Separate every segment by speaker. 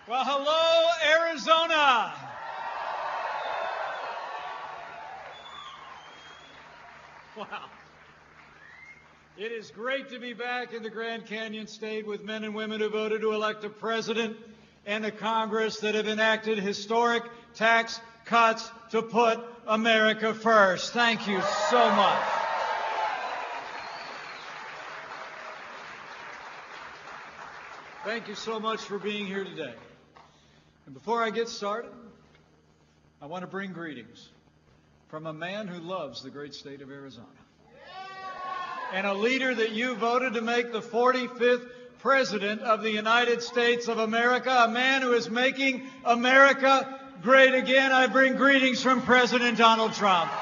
Speaker 1: Well, hello, Arizona. Wow. It is great to be back in the Grand Canyon State with men and women who voted to elect a president and a Congress that have enacted historic tax cuts to put America first. Thank you so much. Thank you so much for being here today. And before I get started, I want to bring greetings from a man who loves the great state of Arizona and a leader that you voted to make the 45th President of the United States of America, a man who is making America great again. I bring greetings from President Donald Trump.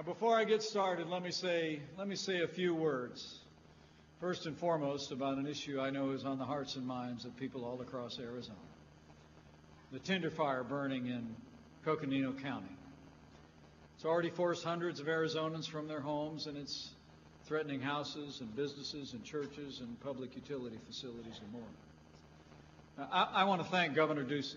Speaker 1: Before I get started, let me say a few words. First and foremost, about an issue I know is on the hearts and minds of people all across Arizona. The tinder fire burning in Coconino County. It's already forced hundreds of Arizonans from their homes, and it's threatening houses and businesses and churches and public utility facilities and more. Now, I want to thank Governor Ducey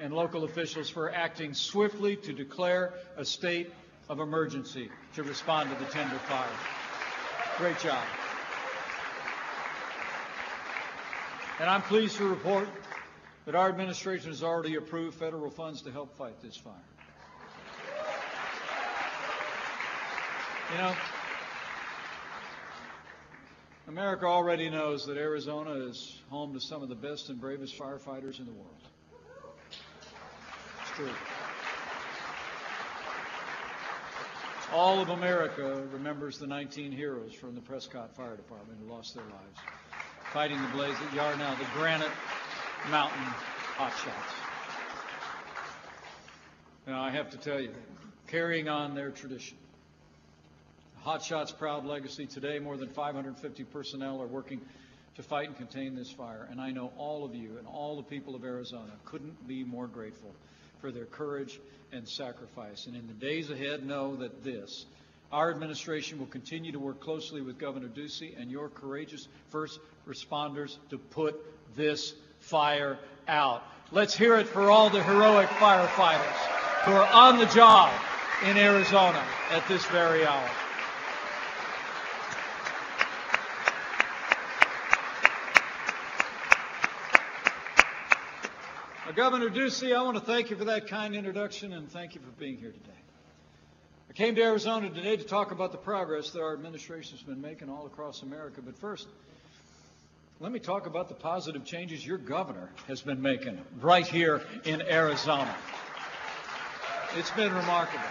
Speaker 1: and local officials for acting swiftly to declare a state of emergency to respond to the tinder fire. Great job. And I'm pleased to report that our administration has already approved federal funds to help fight this fire. You know, America already knows that Arizona is home to some of the best and bravest firefighters in the world. It's true. All of America remembers the 19 heroes from the Prescott Fire Department who lost their lives fighting the blaze at Yarnell, the Granite Mountain Hotshots. Now, I have to tell you, carrying on their tradition, Hotshots' proud legacy today, more than 550 personnel are working to fight and contain this fire. And I know all of you and all the people of Arizona couldn't be more grateful for their courage and sacrifice. And in the days ahead, know that our administration will continue to work closely with Governor Ducey and your courageous first responders to put this fire out. Let's hear it for all the heroic firefighters who are on the job in Arizona at this very hour. Governor Ducey, I want to thank you for that kind introduction and thank you for being here today. I came to Arizona today to talk about the progress that our administration has been making all across America. But first, let me talk about the positive changes your governor has been making right here in Arizona. It's been remarkable.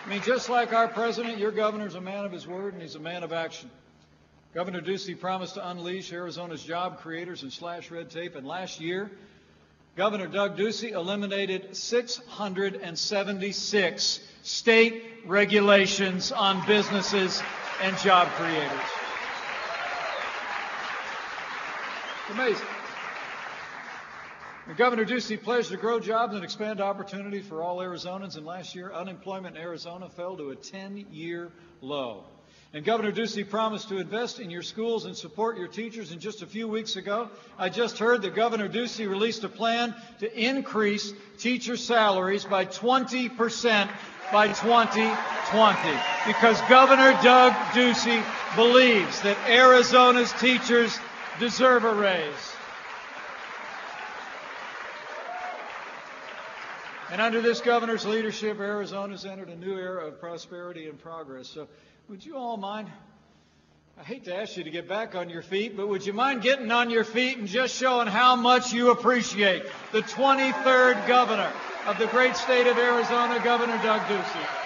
Speaker 1: I mean, just like our president, your governor is a man of his word and he's a man of action. Governor Ducey promised to unleash Arizona's job creators and slash red tape, and last year, Governor Doug Ducey eliminated 676 state regulations on businesses and job creators. It's amazing. And Governor Ducey pledged to grow jobs and expand opportunity for all Arizonans, and last year, unemployment in Arizona fell to a 10-year low. And Governor Ducey promised to invest in your schools and support your teachers. And just a few weeks ago, I just heard that Governor Ducey released a plan to increase teacher salaries by 20% by 2020. Because Governor Doug Ducey believes that Arizona's teachers deserve a raise. And under this governor's leadership, Arizona's entered a new era of prosperity and progress. So would you all mind, I hate to ask you to get back on your feet, but would you mind getting on your feet and just showing how much you appreciate the 23rd governor of the great state of Arizona, Governor Doug Ducey.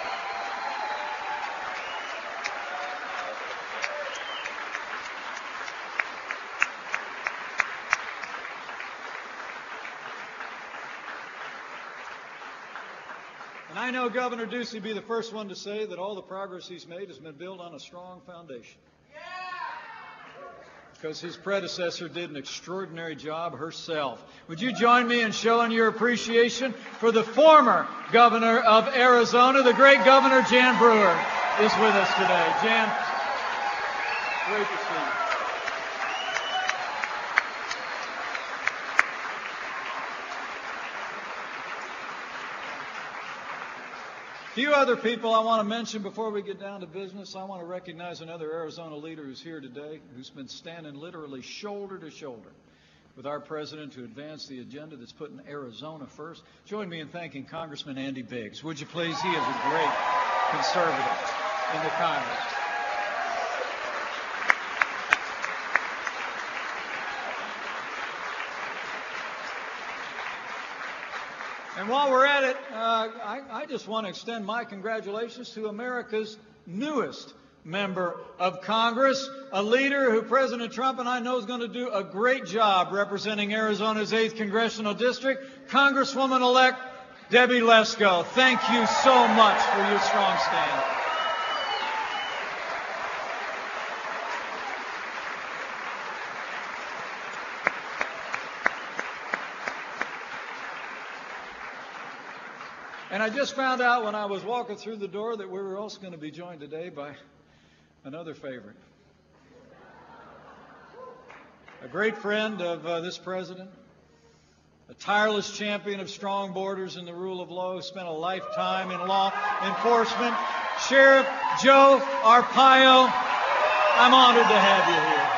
Speaker 1: And I know Governor Ducey will be the first one to say that all the progress he's made has been built on a strong foundation. because his predecessor did an extraordinary job herself. Would you join me in showing your appreciation for the former governor of Arizona, the great Governor Jan Brewer is with us today. Jan, great to see you. A few other people I want to mention before we get down to business. I want to recognize another Arizona leader who's here today, who's been standing literally shoulder to shoulder with our president to advance the agenda that's putting Arizona first. Join me in thanking Congressman Andy Biggs. Would you please? He is a great conservative in the Congress. And while we're at it, I just want to extend my congratulations to America's newest member of Congress, a leader who President Trump and I know is going to do a great job representing Arizona's 8th Congressional District, Congresswoman-elect Debbie Lesko. Thank you so much for your strong stand. And I just found out when I was walking through the door that we were also going to be joined today by another favorite. A great friend of this president, a tireless champion of strong borders and the rule of law, who spent a lifetime in law enforcement, Sheriff Joe Arpaio. I'm honored to have you here.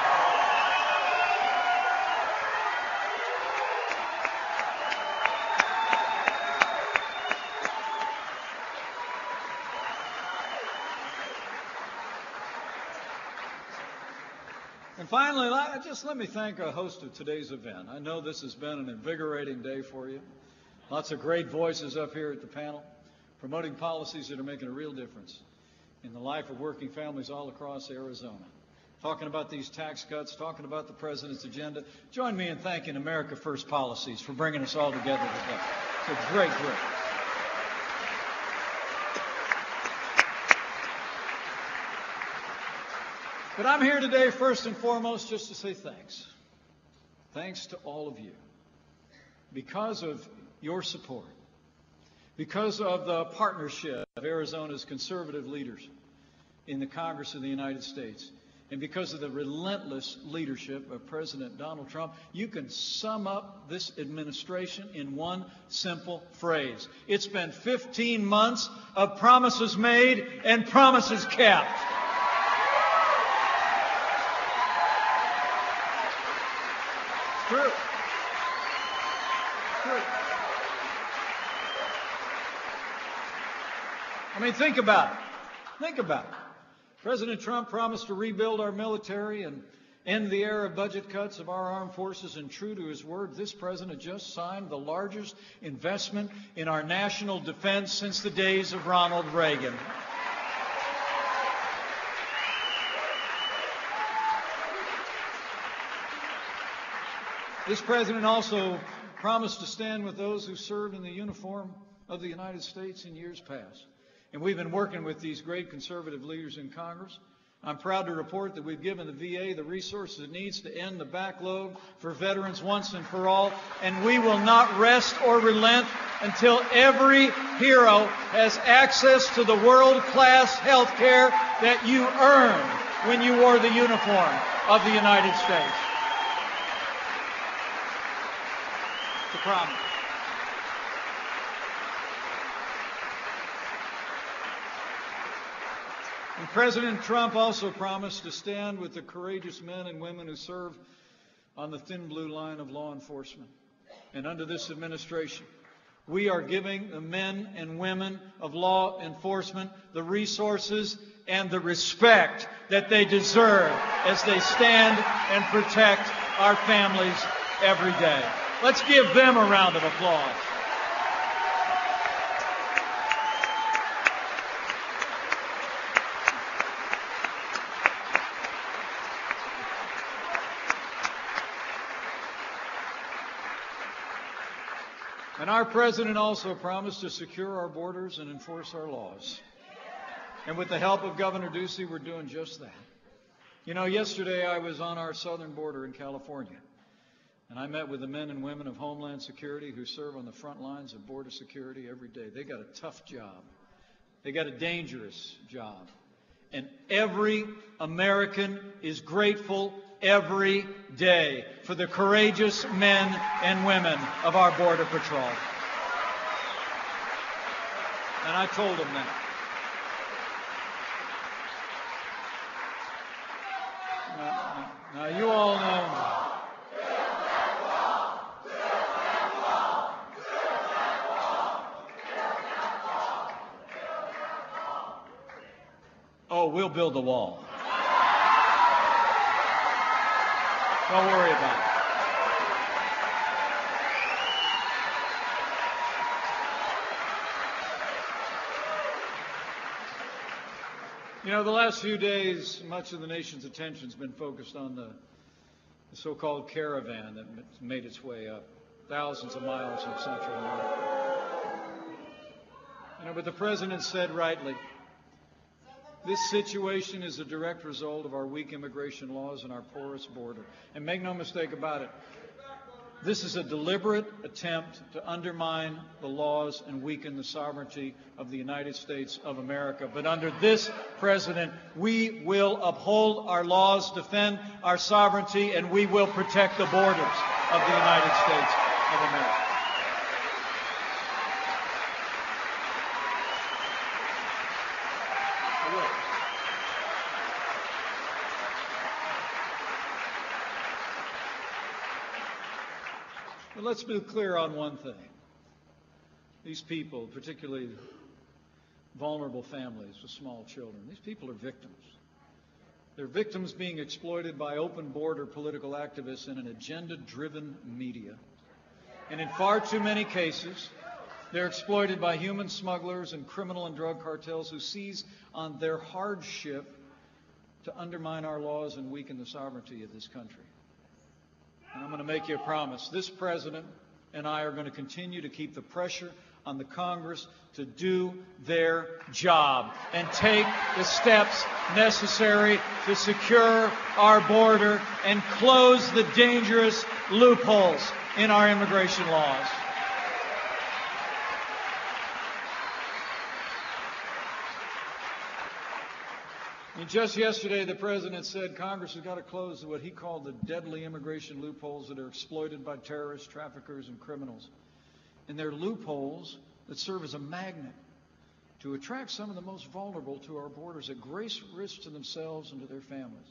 Speaker 1: And finally, just let me thank our host of today's event. I know this has been an invigorating day for you. Lots of great voices up here at the panel, promoting policies that are making a real difference in the life of working families all across Arizona. Talking about these tax cuts, talking about the president's agenda. Join me in thanking America First Policies for bringing us all together today. It's a great group. But I'm here today first and foremost just to say thanks. Thanks to all of you. Because of your support, because of the partnership of Arizona's conservative leaders in the Congress of the United States, and because of the relentless leadership of President Donald Trump, you can sum up this administration in one simple phrase. It's been 15 months of promises made and promises kept. True. True. I mean, think about it. Think about it. President Trump promised to rebuild our military and end the era of budget cuts of our armed forces, and true to his word, this president just signed the largest investment in our national defense since the days of Ronald Reagan. This president also promised to stand with those who served in the uniform of the United States in years past. And we've been working with these great conservative leaders in Congress. I'm proud to report that we've given the VA the resources it needs to end the backlog for veterans once and for all. And we will not rest or relent until every hero has access to the world-class health care that you earned when you wore the uniform of the United States. The promise. And President Trump also promised to stand with the courageous men and women who serve on the thin blue line of law enforcement. And under this administration, we are giving the men and women of law enforcement the resources and the respect that they deserve as they stand and protect our families every day. Let's give them a round of applause. And our president also promised to secure our borders and enforce our laws. And with the help of Governor Ducey, we're doing just that. You know, yesterday I was on our southern border in California, and I met with the men and women of Homeland Security who serve on the front lines of border security every day. They got a tough job. They got a dangerous job. And every American is grateful every day for the courageous men and women of our Border Patrol. And I told them that. Now you all know. Oh, we'll build the wall. Don't worry about it. You know, the last few days, much of the nation's attention has been focused on the so-called caravan that made its way up thousands of miles from Central America. You know, but the President said rightly, this situation is a direct result of our weak immigration laws and our porous border. And make no mistake about it, this is a deliberate attempt to undermine the laws and weaken the sovereignty of the United States of America. But under this President, we will uphold our laws, defend our sovereignty, and we will protect the borders of the United States of America. But let's be clear on one thing. These people, particularly vulnerable families with small children, these people are victims. They're victims being exploited by open border political activists and an agenda-driven media. And in far too many cases, they're exploited by human smugglers and criminal and drug cartels who seize on their hardship to undermine our laws and weaken the sovereignty of this country. And I'm going to make you a promise. This President and I are going to continue to keep the pressure on the Congress to do their job and take the steps necessary to secure our border and close the dangerous loopholes in our immigration laws. And just yesterday, the President said Congress has got to close what he called the deadly immigration loopholes that are exploited by terrorists, traffickers, and criminals. And they're loopholes that serve as a magnet to attract some of the most vulnerable to our borders at great risk to themselves and to their families.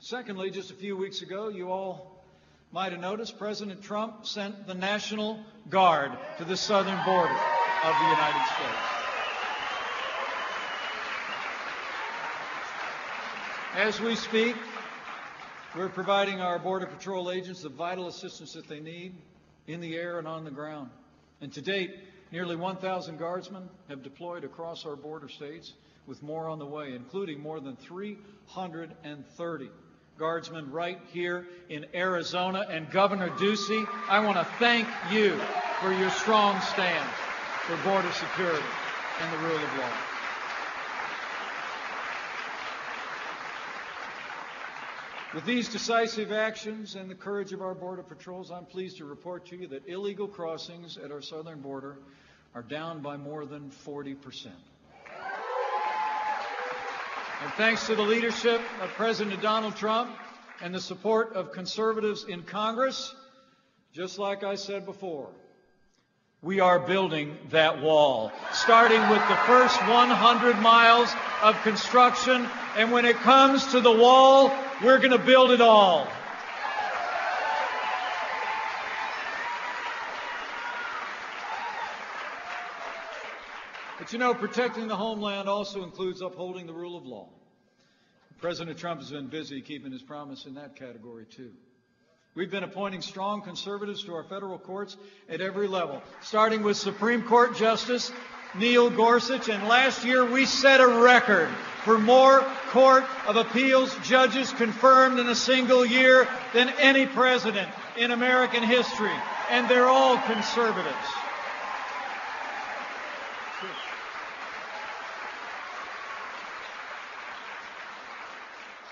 Speaker 1: Secondly, just a few weeks ago, you all might have noticed President Trump sent the National Guard to the southern border of the United States. As we speak, we're providing our Border Patrol agents the vital assistance that they need in the air and on the ground. And to date, nearly 1,000 guardsmen have deployed across our border states, with more on the way, including more than 330 guardsmen right here in Arizona. And Governor Ducey, I want to thank you for your strong stand for border security and the rule of law. With these decisive actions and the courage of our Border Patrols, I'm pleased to report to you that illegal crossings at our southern border are down by more than 40%. And thanks to the leadership of President Donald Trump and the support of conservatives in Congress, just like I said before, we are building that wall, starting with the first 100 miles of construction. And when it comes to the wall, we're going to build it all. But you know, protecting the homeland also includes upholding the rule of law. President Trump has been busy keeping his promise in that category, too. We've been appointing strong conservatives to our federal courts at every level, starting with Supreme Court Justice Neil Gorsuch. And last year, we set a record for more Court of Appeals judges confirmed in a single year than any president in American history. And they're all conservatives.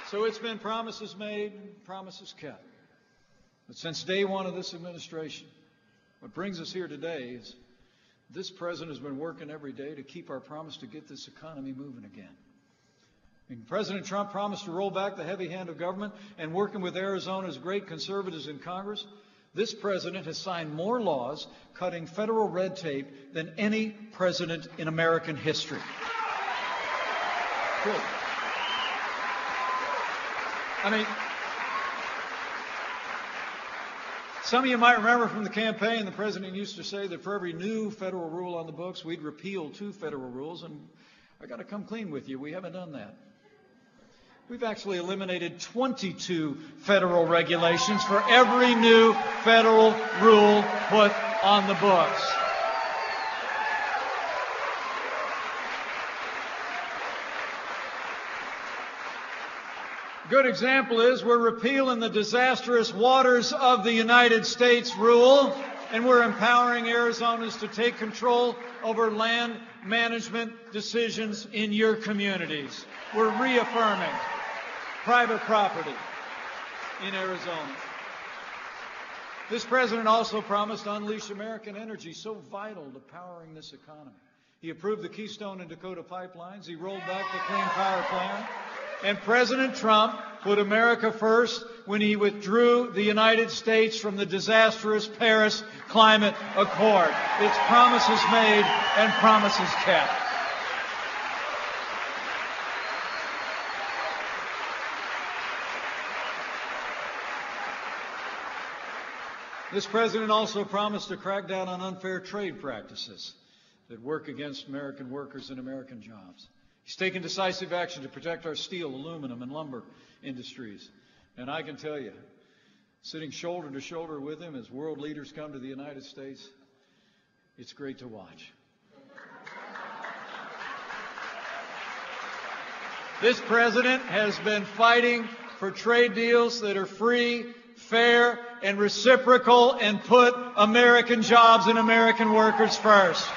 Speaker 1: So it's been promises made, promises kept. But since day one of this administration, what brings us here today is this president has been working every day to keep our promise to get this economy moving again. And President Trump promised to roll back the heavy hand of government, and working with Arizona's great conservatives in Congress, this president has signed more laws cutting federal red tape than any president in American history. Good. I mean, some of you might remember from the campaign, the president used to say that for every new federal rule on the books, we'd repeal 2 federal rules, and I got to come clean with you. We haven't done that. We've actually eliminated 22 federal regulations for every new federal rule put on the books. A good example is we're repealing the disastrous waters of the United States rule, and we're empowering Arizonans to take control over land management decisions in your communities. We're reaffirming private property in Arizona. This president also promised to unleash American energy, so vital to powering this economy. He approved the Keystone and Dakota pipelines. He rolled back the Clean Power Plan. And President Trump put America first when he withdrew the United States from the disastrous Paris Climate Accord. It's promises made and promises kept. This president also promised to crack down on unfair trade practices that work against American workers and American jobs. He's taken decisive action to protect our steel, aluminum, and lumber industries. And I can tell you, sitting shoulder to shoulder with him as world leaders come to the United States, it's great to watch. This president has been fighting for trade deals that are free, fair, and reciprocal, and put American jobs and American workers first.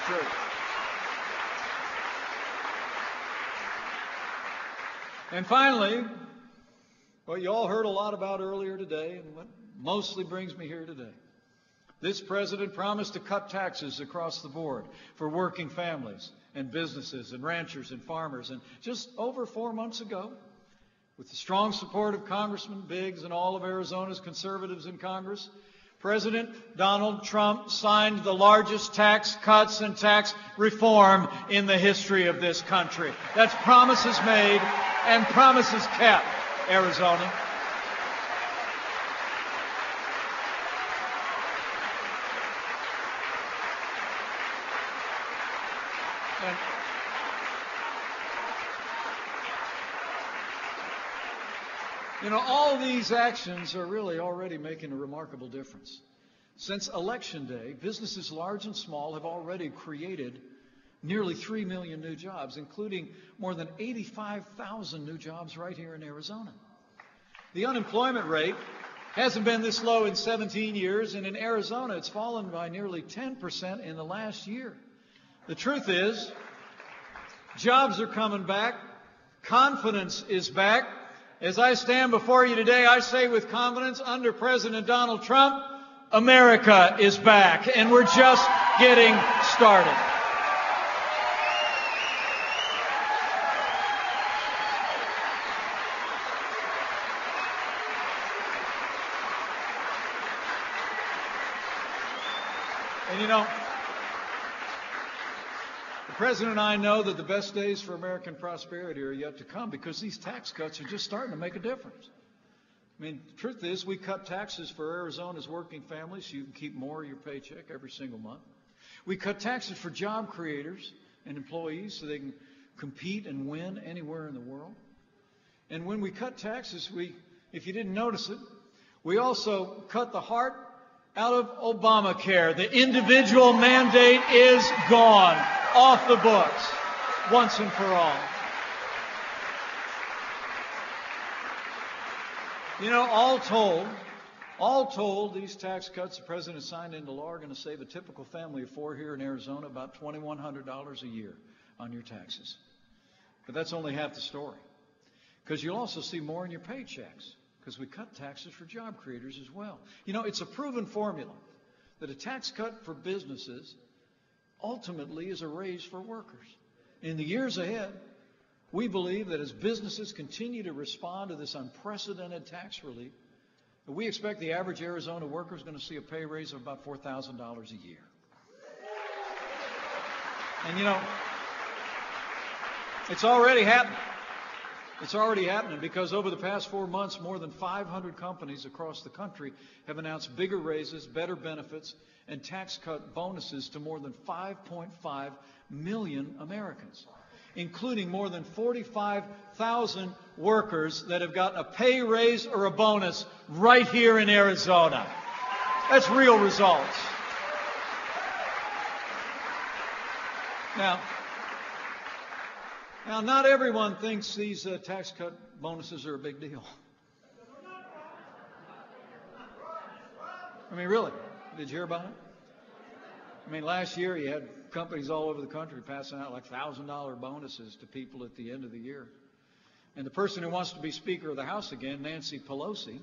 Speaker 1: True. And finally, what you all heard a lot about earlier today, and what mostly brings me here today, this president promised to cut taxes across the board for working families and businesses and ranchers and farmers. And just over 4 months ago, with the strong support of Congressman Biggs and all of Arizona's conservatives in Congress, President Donald Trump signed the largest tax cuts and tax reform in the history of this country. That's promises made and promises kept, Arizona. And you know, all these actions are really already making a remarkable difference. Since Election Day, businesses large and small have already created nearly 3 million new jobs, including more than 85,000 new jobs right here in Arizona. The unemployment rate hasn't been this low in 17 years, and in Arizona it's fallen by nearly 10% in the last year. The truth is, jobs are coming back, confidence is back. As I stand before you today, I say with confidence, under President Donald Trump, America is back, and we're just getting started. And you know, the President and I know that the best days for American prosperity are yet to come, because these tax cuts are just starting to make a difference. I mean, the truth is, we cut taxes for Arizona's working families so you can keep more of your paycheck every single month. We cut taxes for job creators and employees so they can compete and win anywhere in the world. And when we cut taxes, if you didn't notice it, we also cut the heart out of Obamacare. The individual mandate is gone, off the books, once and for all. You know, all told, these tax cuts the President signed into law are going to save a typical family of 4 here in Arizona about $2,100 a year. on your taxes. But that's only half the story, because you'll also see more in your paychecks, because we cut taxes for job creators as well. You know, it's a proven formula that a tax cut for businesses ultimately is a raise for workers. In the years ahead, we believe that as businesses continue to respond to this unprecedented tax relief, we expect the average Arizona worker is going to see a pay raise of about $4,000 a year. And you know, it's already happening. It's already happening, because over the past 4 months, more than 500 companies across the country have announced bigger raises, better benefits, and tax cut bonuses to more than 5.5 million Americans, including more than 45,000 workers that have gotten a pay raise or a bonus right here in Arizona. That's real results. Now, not everyone thinks these tax cut bonuses are a big deal. I mean, really, did you hear about it? I mean, last year you had companies all over the country passing out like $1,000 bonuses to people at the end of the year. And the person who wants to be Speaker of the House again, Nancy Pelosi,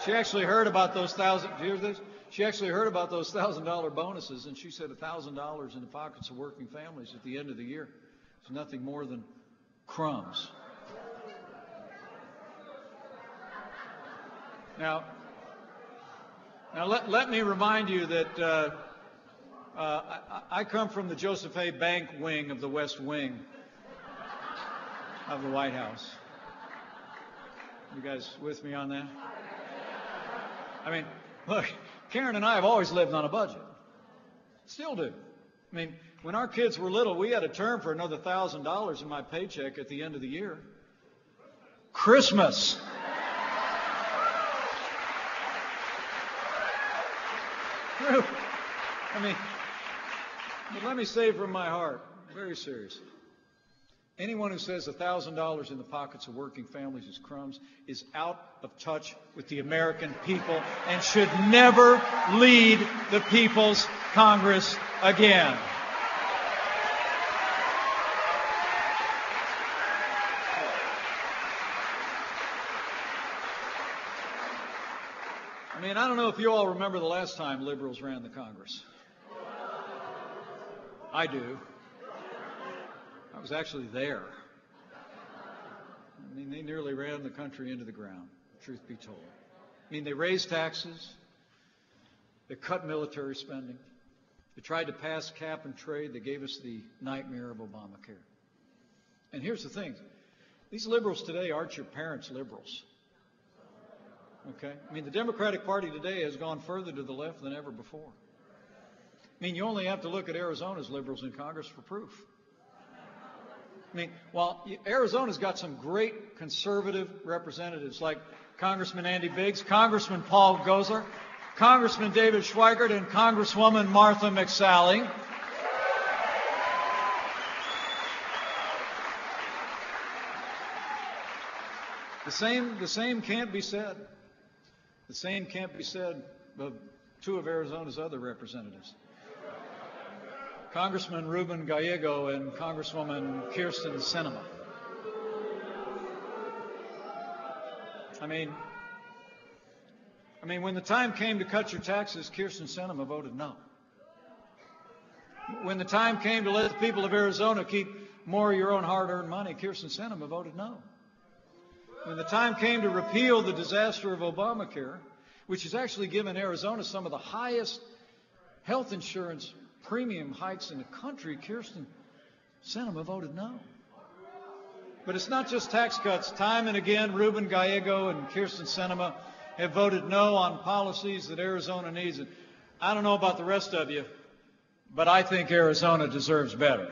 Speaker 1: she actually heard about those She actually heard about those $1,000 bonuses, and she said $1,000 in the pockets of working families at the end of the year is nothing more than crumbs. Now let me remind you that I come from the Joseph A. Bank wing of the West Wing of the White House. You guys with me on that? I mean, look, Karen and I have always lived on a budget. Still do. I mean, when our kids were little, we had a term for another $1,000 in my paycheck at the end of the year. Christmas. True. I mean, but let me say from my heart, very seriously, anyone who says $1,000 in the pockets of working families is crumbs is out of touch with the American people and should never lead the People's Congress again. I mean, I don't know if you all remember the last time liberals ran the Congress. I do. I was actually there. I mean, they nearly ran the country into the ground, truth be told. I mean, they raised taxes. They cut military spending. They tried to pass cap and trade. They gave us the nightmare of Obamacare. And here's the thing. These liberals today aren't your parents' liberals. Okay? I mean, the Democratic Party today has gone further to the left than ever before. I mean, you only have to look at Arizona's liberals in Congress for proof. I mean, while Arizona's got some great conservative representatives like Congressman Andy Biggs, Congressman Paul Gosar, Congressman David Schweikert, and Congresswoman Martha McSally. The same can't be said. The same can't be said of two of Arizona's other representatives, Congressman Ruben Gallego and Congresswoman Kyrsten Sinema. I mean, when the time came to cut your taxes, Kyrsten Sinema voted no. When the time came to let the people of Arizona keep more of your own hard-earned money, Kyrsten Sinema voted no. When the time came to repeal the disaster of Obamacare, which has actually given Arizona some of the highest health insurance premium hikes in the country, Kyrsten Sinema voted no. But it's not just tax cuts. Time and again, Ruben Gallego and Kyrsten Sinema have voted no on policies that Arizona needs. And I don't know about the rest of you, but I think Arizona deserves better.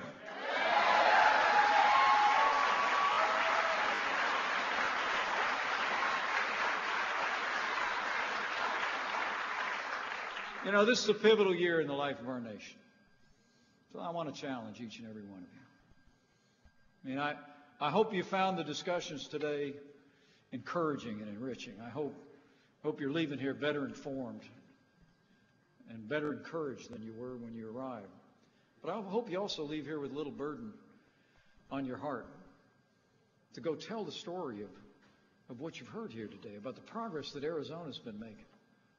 Speaker 1: You know, this is a pivotal year in the life of our nation. So I want to challenge each and every one of you. I mean, I hope you found the discussions today encouraging and enriching. I hope you're leaving here better informed and better encouraged than you were when you arrived. But I hope you also leave here with a little burden on your heart to go tell the story of what you've heard here today, about the progress that Arizona's been making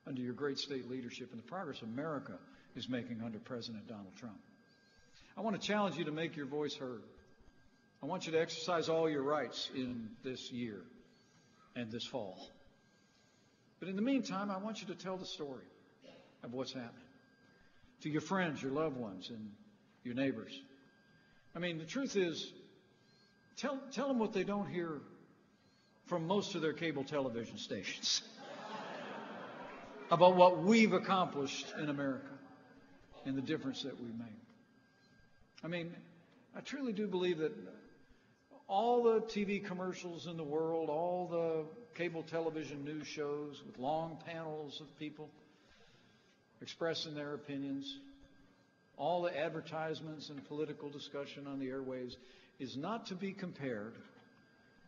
Speaker 1: under your great state leadership and the progress America is making under President Donald Trump. I want to challenge you to make your voice heard. I want you to exercise all your rights in this year and this fall. But in the meantime, I want you to tell the story of what's happening to your friends, your loved ones, and your neighbors. I mean, the truth is, tell them what they don't hear from most of their cable television stations about what we've accomplished in America and the difference that we've made. I mean, I truly do believe that all the TV commercials in the world, all the cable television news shows with long panels of people expressing their opinions, all the advertisements and political discussion on the airwaves is not to be compared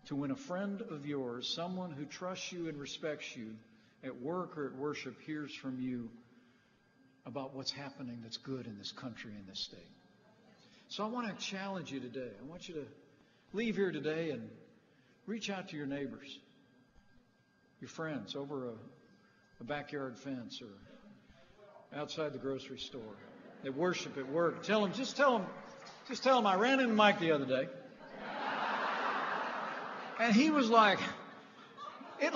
Speaker 1: to when a friend of yours, someone who trusts you and respects you at work or at worship, hears from you about what's happening that's good in this country and this state. So I want to challenge you today. I want you to leave here today and reach out to your neighbors, your friends over a backyard fence or outside the grocery store, at worship, at work. Just tell them I ran into Mike the other day. And he was like, it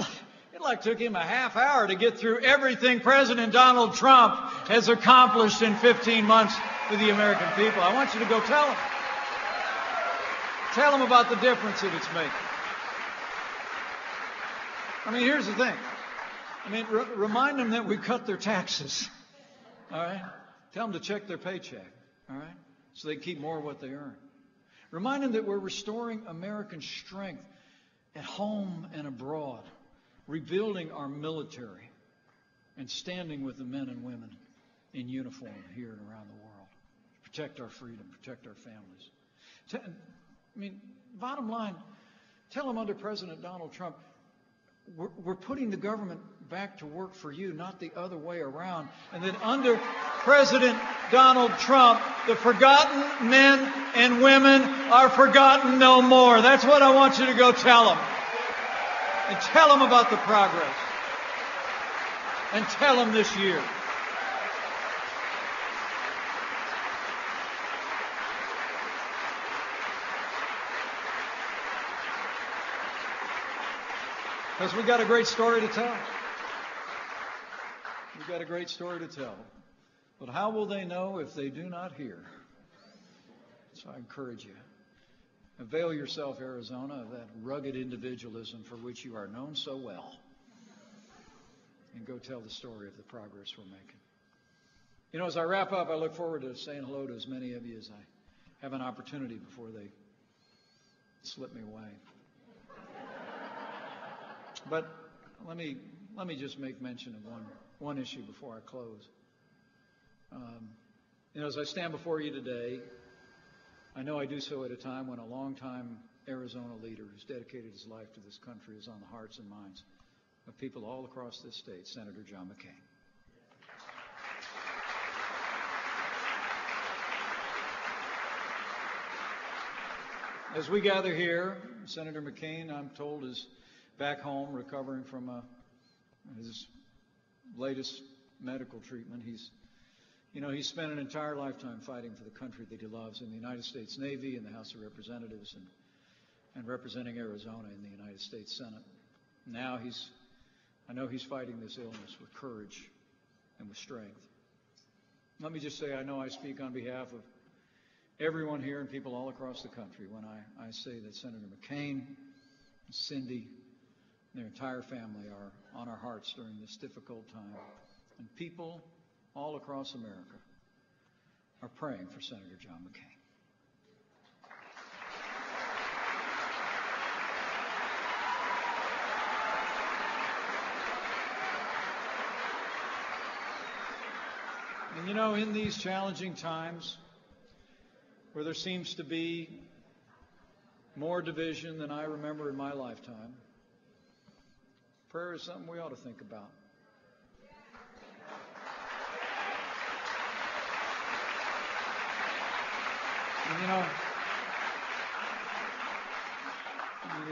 Speaker 1: took him a half hour to get through everything President Donald Trump has accomplished in 15 months with the American people. I want you to go tell them. Tell them about the difference that it's making. I mean, here's the thing. I mean, remind them that we cut their taxes. All right? Tell them to check their paycheck. All right? So they can keep more of what they earn. Remind them that we're restoring American strength at home and abroad, rebuilding our military, and standing with the men and women in uniform here and around the world. Protect our freedom, protect our families. I mean, bottom line, tell them under President Donald Trump, we're putting the government back to work for you, not the other way around. And that under President Donald Trump, the forgotten men and women are forgotten no more. That's what I want you to go tell them. And tell them about the progress. And tell them this year. Because we've got a great story to tell. We've got a great story to tell. But how will they know if they do not hear? So I encourage you. Avail yourself, Arizona, of that rugged individualism for which you are known so well. And go tell the story of the progress we're making. You know, as I wrap up, I look forward to saying hello to as many of you as I have an opportunity before they slip me away. But let me just make mention of one issue before I close. You know, as I stand before you today, I know I do so at a time when a longtime Arizona leader who's dedicated his life to this country is on the hearts and minds of people all across this state, Senator John McCain. As we gather here, Senator McCain, I'm told, is back home recovering from his latest medical treatment. He's spent an entire lifetime fighting for the country that he loves in the United States Navy, in the House of Representatives, and representing Arizona in the United States Senate. Now I know he's fighting this illness with courage and with strength. Let me just say, I know I speak on behalf of everyone here and people all across the country when I say that Senator McCain, Cindy, and their entire family are on our hearts during this difficult time. And people all across America are praying for Senator John McCain. And you know, in these challenging times where there seems to be more division than I remember in my lifetime, prayer is something we ought to think about. And,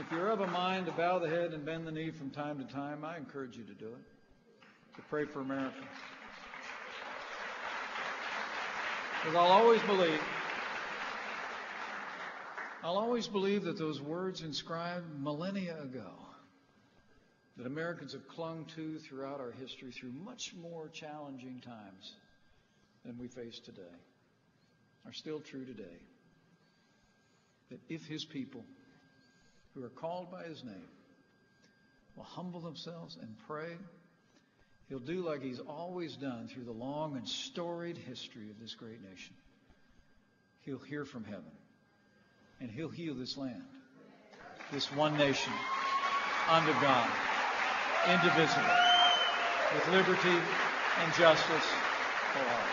Speaker 1: if you're of a mind to bow the head and bend the knee from time to time, I encourage you to do it, to pray for America. Because I'll always believe that those words inscribed millennia ago, that Americans have clung to throughout our history through much more challenging times than we face today, are still true today. That if his people, who are called by his name, will humble themselves and pray, he'll do like he's always done through the long and storied history of this great nation. He'll hear from heaven, and he'll heal this land, this one nation, under God, indivisible, with liberty and justice for all.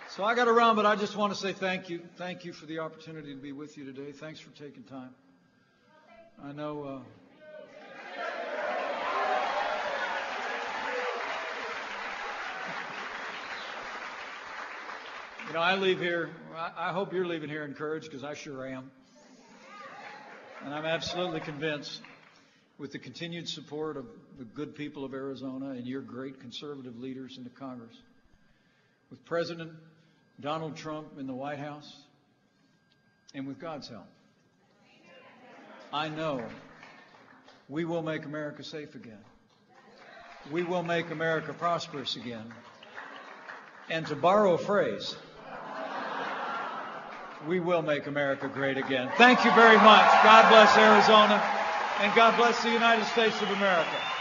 Speaker 1: So I got to run, but I just want to say thank you. Thank you for the opportunity to be with you today. Thanks for taking time. I know I leave here, I hope you're leaving here encouraged, because I sure am. And I'm absolutely convinced, with the continued support of the good people of Arizona and your great conservative leaders in the Congress, with President Donald Trump in the White House, and with God's help, I know we will make America safe again. We will make America prosperous again. And to borrow a phrase, we will make America great again. Thank you very much. God bless Arizona, and God bless the United States of America.